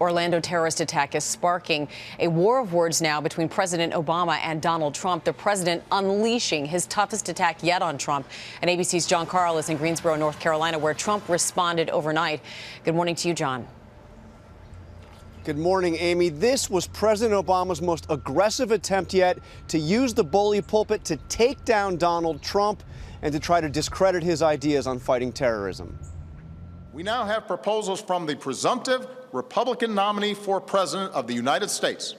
Orlando terrorist attack is sparking a war of words now between President Obama and Donald Trump, the president unleashing his toughest attack yet on Trump. And ABC's John Carl is in Greensboro, North Carolina, where Trump responded overnight. Good morning to you, John. Good morning, Amy. This was President Obama's most aggressive attempt yet to use the bully pulpit to take down Donald Trump and to try to discredit his ideas on fighting terrorism. We now have proposals from the presumptive Republican nominee for President of the United States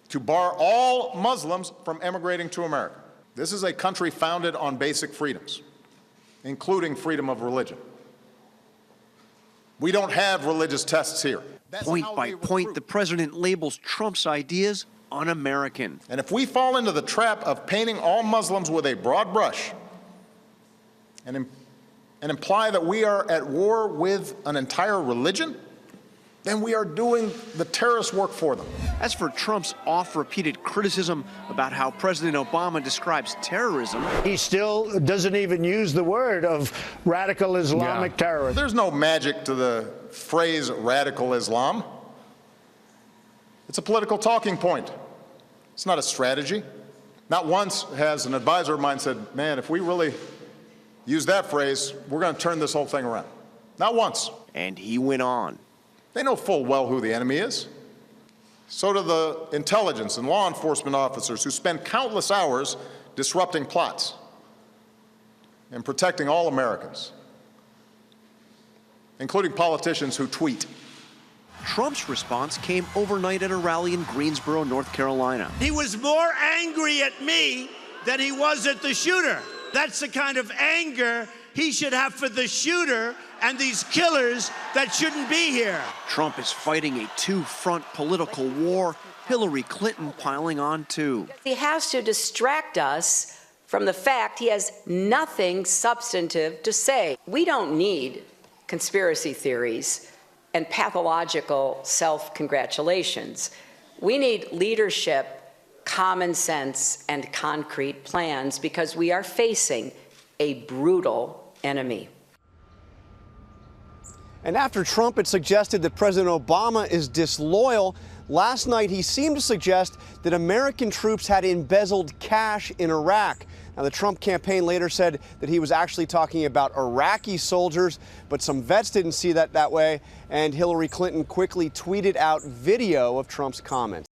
to bar all Muslims from emigrating to America. This is a country founded on basic freedoms, including freedom of religion. We don't have religious tests here. Point by point, the president labels Trump's ideas un-American. And if we fall into the trap of painting all Muslims with a broad brush and imply that we are at war with an entire religion, then we are doing the terrorist work for them. As for Trump's oft-repeated criticism about how President Obama describes terrorism, he still doesn't even use the word of radical Islamic terrorism. There's no magic to the phrase radical Islam. It's a political talking point. It's not a strategy. Not once has an advisor of mine said, man, if we really use that phrase, we're going to turn this whole thing around. Not once. And he went on. They know full well who the enemy is. So do the intelligence and law enforcement officers who spend countless hours disrupting plots and protecting all Americans, including politicians who tweet. Trump's response came overnight at a rally in Greensboro, North Carolina. He was more angry at me than he was at the shooter. That's the kind of anger he should have for the shooter and these killers that shouldn't be here. Trump is fighting a two-front political war, Hillary Clinton piling on too. He has to distract us from the fact he has nothing substantive to say. We don't need conspiracy theories and pathological self-congratulations. We need leadership, common sense, and concrete plans because we are facing a brutal enemy. And after Trump had suggested that President Obama is disloyal, last night he seemed to suggest that American troops had embezzled cash in Iraq. Now, the Trump campaign later said that he was actually talking about Iraqi soldiers, but some vets didn't see that way, and Hillary Clinton quickly tweeted out video of Trump's comments.